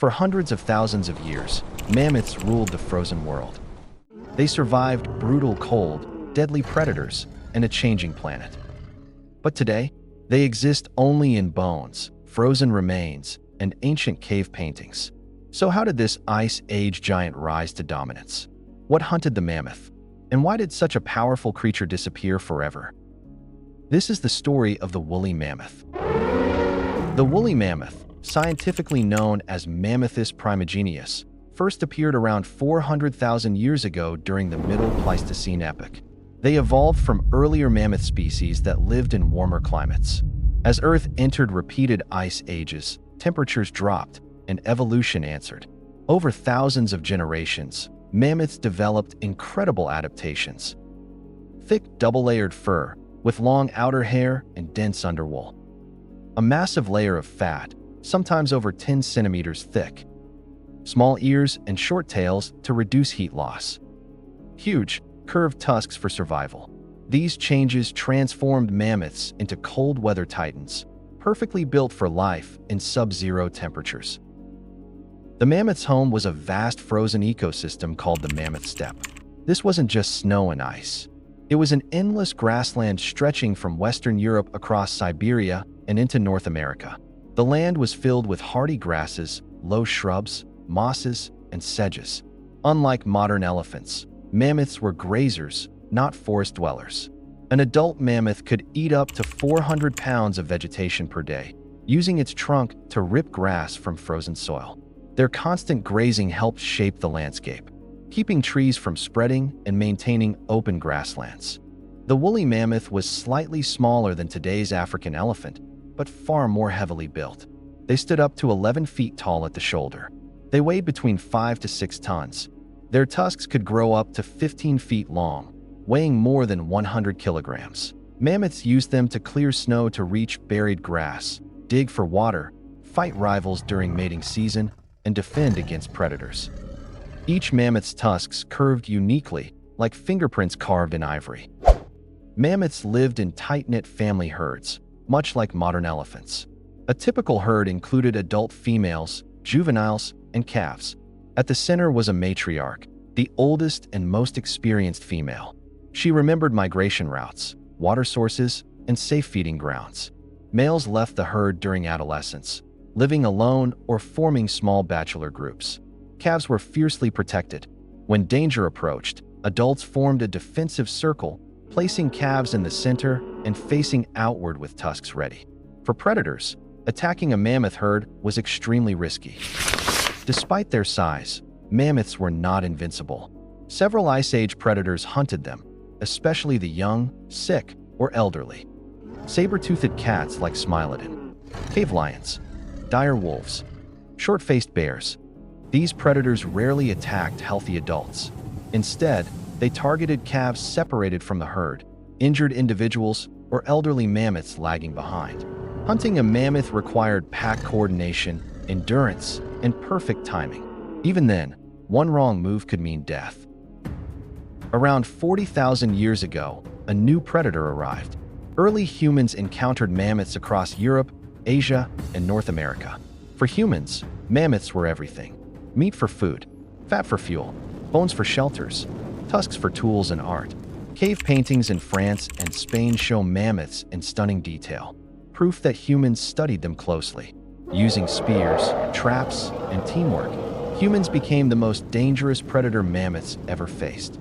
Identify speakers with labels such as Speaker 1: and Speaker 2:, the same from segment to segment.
Speaker 1: For hundreds of thousands of years, mammoths ruled the frozen world. They survived brutal cold, deadly predators, and a changing planet. But today, they exist only in bones, frozen remains, and ancient cave paintings. So how did this Ice Age giant rise to dominance? What hunted the mammoth? And why did such a powerful creature disappear forever? This is the story of the woolly mammoth. The woolly mammoth, scientifically known as Mammothus primigenius, first appeared around 400,000 years ago during the Middle Pleistocene epoch. They evolved from earlier mammoth species that lived in warmer climates. As Earth entered repeated ice ages, temperatures dropped, and evolution answered. Over thousands of generations, mammoths developed incredible adaptations. Thick, double-layered fur, with long outer hair and dense underwool. A massive layer of fat, sometimes over 10 centimeters thick. Small ears and short tails to reduce heat loss. Huge, curved tusks for survival. These changes transformed mammoths into cold-weather titans, perfectly built for life in sub-zero temperatures. The mammoth's home was a vast frozen ecosystem called the Mammoth Steppe. This wasn't just snow and ice. It was an endless grassland stretching from Western Europe across Siberia and into North America. The land was filled with hardy grasses, low shrubs, mosses, and sedges. Unlike modern elephants, mammoths were grazers, not forest dwellers. An adult mammoth could eat up to 400 pounds of vegetation per day, using its trunk to rip grass from frozen soil. Their constant grazing helped shape the landscape, keeping trees from spreading and maintaining open grasslands. The woolly mammoth was slightly smaller than today's African elephant, but far more heavily built. They stood up to 11 feet tall at the shoulder. They weighed between 5 to 6 tons. Their tusks could grow up to 15 feet long, weighing more than 100 kilograms. Mammoths used them to clear snow to reach buried grass, dig for water, fight rivals during mating season, and defend against predators. Each mammoth's tusks curved uniquely, like fingerprints carved in ivory. Mammoths lived in tight-knit family herds, much like modern elephants. A typical herd included adult females, juveniles, and calves. At the center was a matriarch, the oldest and most experienced female. She remembered migration routes, water sources, and safe feeding grounds. Males left the herd during adolescence, living alone or forming small bachelor groups. Calves were fiercely protected. When danger approached, adults formed a defensive circle, placing calves in the center and facing outward with tusks ready. For predators, attacking a mammoth herd was extremely risky. Despite their size, mammoths were not invincible. Several Ice Age predators hunted them, especially the young, sick, or elderly. Saber-toothed cats like Smilodon, cave lions, dire wolves, short-faced bears. These predators rarely attacked healthy adults. Instead, they targeted calves separated from the herd, injured individuals, or elderly mammoths lagging behind. Hunting a mammoth required pack coordination, endurance, and perfect timing. Even then, one wrong move could mean death. Around 40,000 years ago, a new predator arrived. Early humans encountered mammoths across Europe, Asia, and North America. For humans, mammoths were everything. Meat for food, fat for fuel, bones for shelters, tusks for tools and art. Cave paintings in France and Spain show mammoths in stunning detail, proof that humans studied them closely. Using spears, traps, and teamwork, humans became the most dangerous predator mammoths ever faced.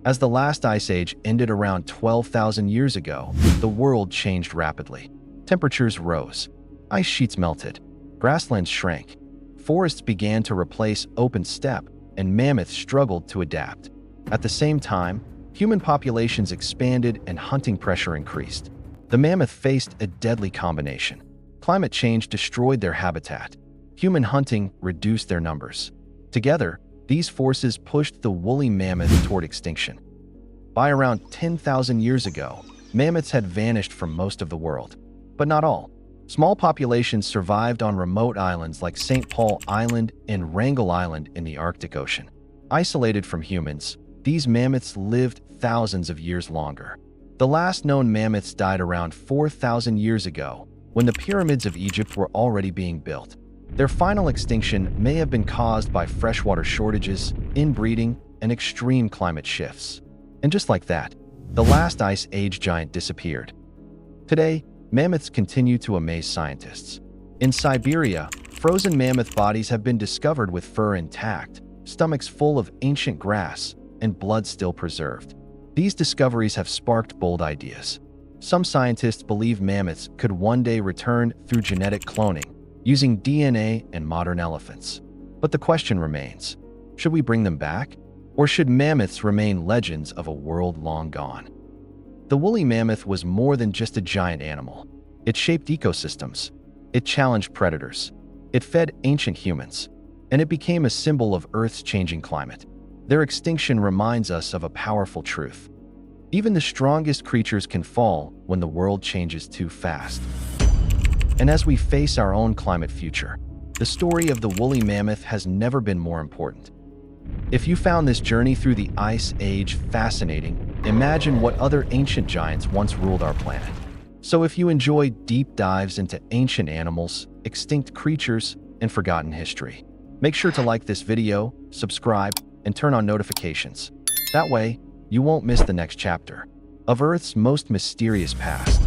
Speaker 1: As the last ice age ended around 12,000 years ago, the world changed rapidly. Temperatures rose, ice sheets melted, grasslands shrank, forests began to replace open steppe, and mammoths struggled to adapt. At the same time, human populations expanded and hunting pressure increased. The mammoth faced a deadly combination. Climate change destroyed their habitat. Human hunting reduced their numbers. Together, these forces pushed the woolly mammoth toward extinction. By around 10,000 years ago, mammoths had vanished from most of the world. But not all. Small populations survived on remote islands like St. Paul Island and Wrangel Island in the Arctic Ocean. Isolated from humans, these mammoths lived thousands of years longer. The last known mammoths died around 4,000 years ago, when the pyramids of Egypt were already being built. Their final extinction may have been caused by freshwater shortages, inbreeding, and extreme climate shifts. And just like that, the last ice age giant disappeared. Today, mammoths continue to amaze scientists. In Siberia, frozen mammoth bodies have been discovered with fur intact, stomachs full of ancient grass, and blood still preserved. These discoveries have sparked bold ideas. Some scientists believe mammoths could one day return through genetic cloning, using DNA and modern elephants. But the question remains, should we bring them back? Or should mammoths remain legends of a world long gone? The woolly mammoth was more than just a giant animal. It shaped ecosystems. It challenged predators. It fed ancient humans. And it became a symbol of Earth's changing climate. Their extinction reminds us of a powerful truth. Even the strongest creatures can fall when the world changes too fast. And as we face our own climate future, the story of the woolly mammoth has never been more important. If you found this journey through the Ice Age fascinating, imagine what other ancient giants once ruled our planet. So if you enjoy deep dives into ancient animals, extinct creatures, and forgotten history, make sure to like this video, subscribe, and turn on notifications. That way, you won't miss the next chapter of Earth's most mysterious past.